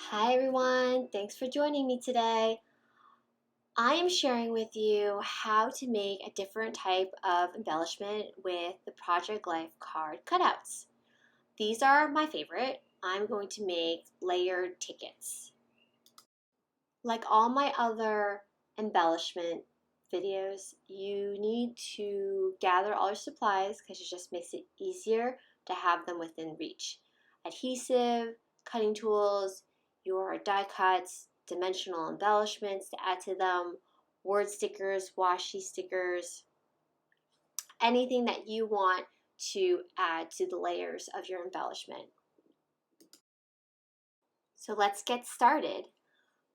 Hi everyone, thanks for joining me today. I am sharing with you how to make a different type of embellishment with the Project Life card cutouts. These are my favorite. I'm going to make layered tickets. Like all my other embellishment videos, you need to gather all your supplies because it just makes it easier to have them within reach. Adhesive, cutting tools, your die cuts, dimensional embellishments to add to them, word stickers, washi stickers, anything that you want to add to the layers of your embellishment. So let's get started.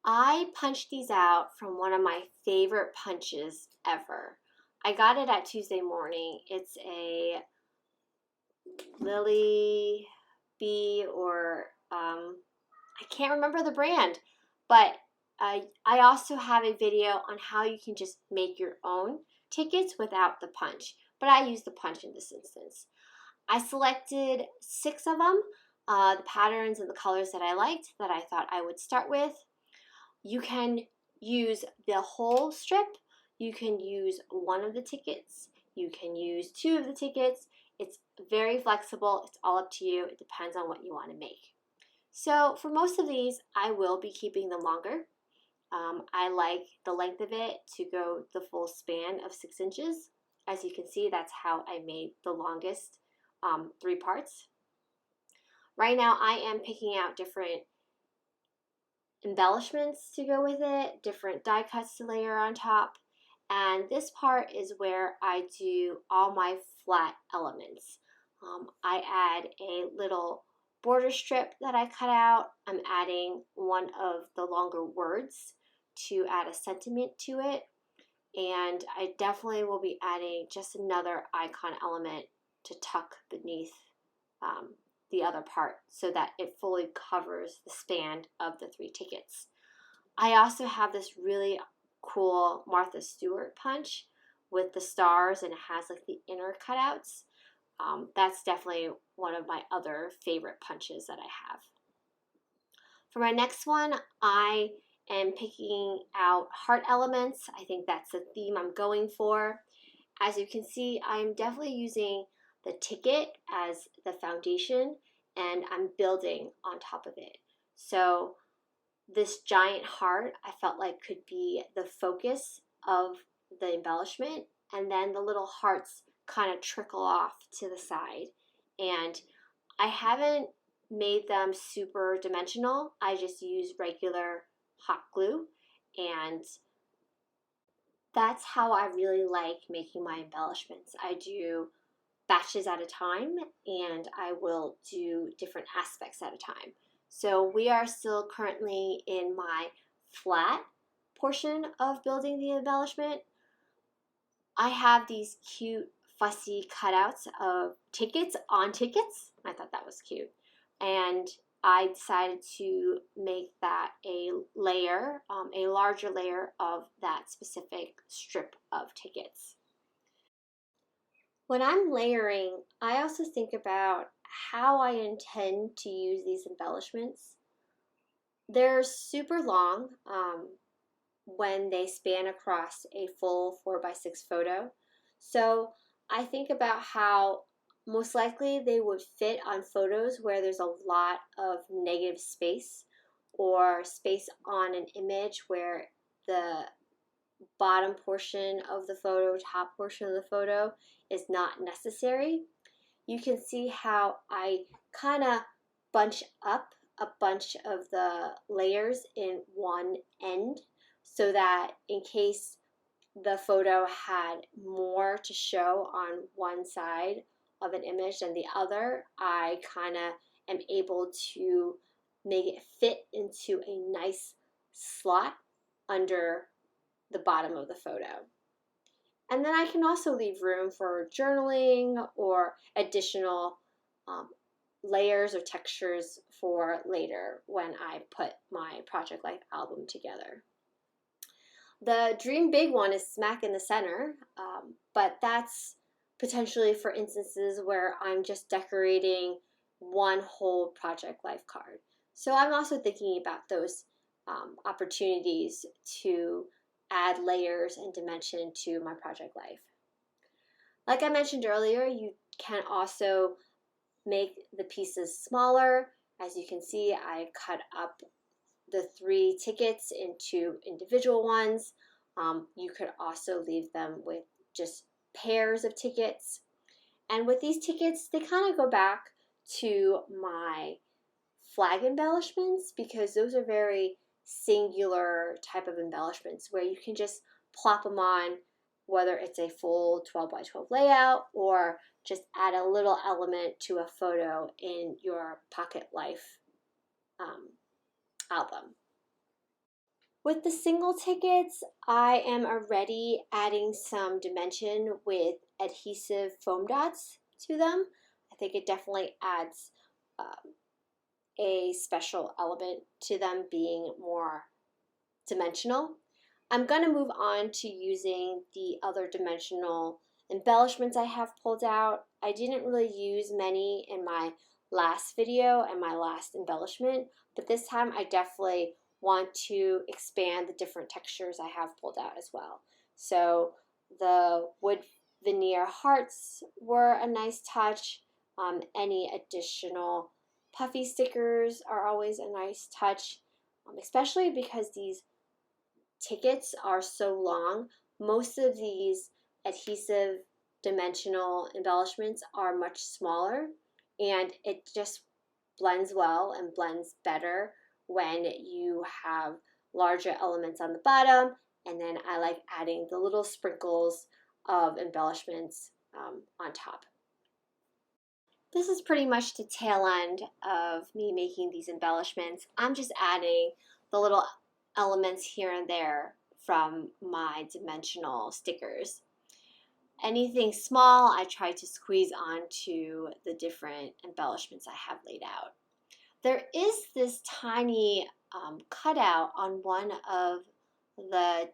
I punched these out from one of my favorite punches ever. I got it at Tuesday Morning. It's a Lily Bee or I can't remember the brand, but I also have a video on how you can just make your own tickets without the punch, but I used the punch in this instance. I selected 6 of them, the patterns and the colors that I liked that I thought I would start with. You can use the whole strip, you can use one of the tickets, you can use 2 of the tickets. It's very flexible, it's all up to you, it depends on what you want to make. So for most of these, I will be keeping them longer. I like the length of it to go the full span of 6 inches. As you can see, that's how I made the longest 3 parts. Right now I am picking out different embellishments to go with it, different die cuts to layer on top, and this part is where I do all my flat elements. I add a little border strip that I cut out. I'm adding one of the longer words to add a sentiment to it, and I definitely will be adding just another icon element to tuck beneath the other part so that it fully covers the span of the 3 tickets. I also have this really cool Martha Stewart punch with the stars and it has like the inner cutouts. That's definitely one of my other favorite punches that I have. For my next one, I am picking out heart elements. I think that's the theme I'm going for. As you can see, I'm definitely using the ticket as the foundation and I'm building on top of it. So this giant heart I felt like could be the focus of the embellishment, and then the little hearts kind of trickle off to the side. And I haven't made them super dimensional. I just use regular hot glue, and that's how I really like making my embellishments. I do batches at a time and I will do different aspects at a time. So we are still currently in my flat portion of building the embellishment. I have these cute fussy cutouts of tickets on tickets. I thought that was cute. And I decided to make that a layer, a larger layer of that specific strip of tickets. When I'm layering, I also think about how I intend to use these embellishments. They're super long when they span across a full 4x6 photo. So I think about how most likely they would fit on photos where there's a lot of negative space or space on an image where the bottom portion of the photo, top portion of the photo is not necessary. You can see how I kind of bunch up a bunch of the layers in one end so that in case the photo had more to show on one side of an image than the other, I kind of am able to make it fit into a nice slot under the bottom of the photo. And then I can also leave room for journaling or additional layers or textures for later when I put my Project Life album together. The Dream Big one is smack in the center, but that's potentially for instances where I'm just decorating one whole Project Life card. So I'm also thinking about those opportunities to add layers and dimension to my project life. Like I mentioned earlier, you can also make the pieces smaller. As you can see, I cut up the 3 tickets into individual ones. You could also leave them with just pairs of tickets. And with these tickets, they kind of go back to my flag embellishments because those are very singular type of embellishments where you can just plop them on, whether it's a full 12 by 12 layout or just add a little element to a photo in your pocket life album. With the single tickets, I am already adding some dimension with adhesive foam dots to them. I think it definitely adds a special element to them being more dimensional. I'm going to move on to using the other dimensional embellishments I have pulled out. I didn't really use many in my last video and my last embellishment, but this time I definitely want to expand the different textures I have pulled out as well. So the wood veneer hearts were a nice touch. Any additional puffy stickers are always a nice touch, especially because these tickets are so long. Most of these adhesive dimensional embellishments are much smaller, and it just blends well and blends better when you have larger elements on the bottom, and then I like adding the little sprinkles of embellishments on top. This is pretty much the tail end of me making these embellishments. I'm just adding the little elements here and there from my dimensional stickers. Anything small, I try to squeeze onto the different embellishments I have laid out. There is this tiny cutout on one of the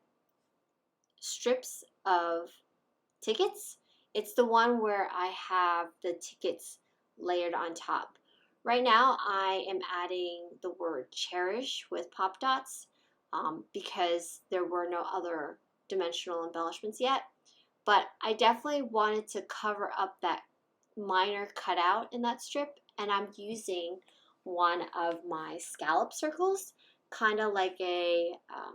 strips of tickets. It's the one where I have the tickets layered on top. Right now I am adding the word cherish with pop dots because there were no other dimensional embellishments yet. But I definitely wanted to cover up that minor cutout in that strip, and I'm using one of my scallop circles, kind of like a, I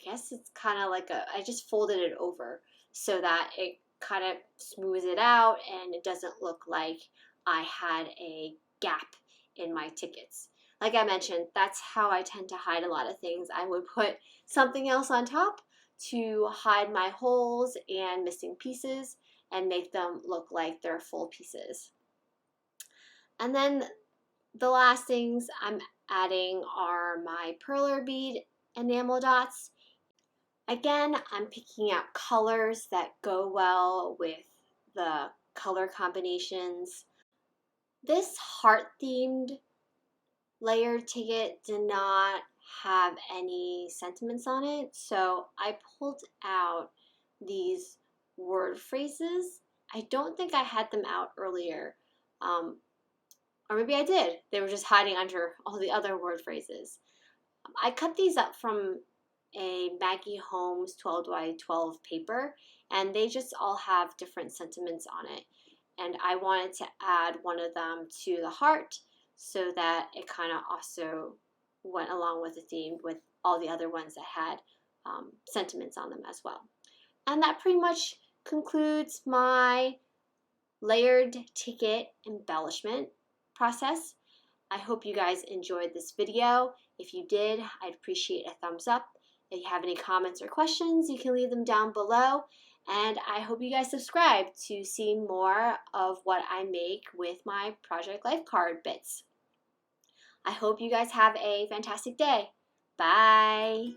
guess it's kind of like I just folded it over so that it kind of smooths it out and it doesn't look like I had a gap in my tickets. Like I mentioned, that's how I tend to hide a lot of things. I would put something else on top to hide my holes and missing pieces and make them look like they're full pieces. And then the last things I'm adding are my perler bead enamel dots. Again, I'm picking out colors that go well with the color combinations. This heart-themed layered ticket did not have any sentiments on it, so I pulled out these word phrases. I don't think I had them out earlier, or maybe I did. They were just hiding under all the other word phrases. I cut these up from a Maggie Holmes 12 by 12 paper, and they just all have different sentiments on it. And I wanted to add one of them to the heart so that it kind of also went along with the theme with all the other ones that had sentiments on them as well. And that pretty much concludes my layered ticket embellishment process. I hope you guys enjoyed this video. If you did, I'd appreciate a thumbs up. If you have any comments or questions, you can leave them down below. And I hope you guys subscribe to see more of what I make with my Project Life card bits. I hope you guys have a fantastic day. Bye.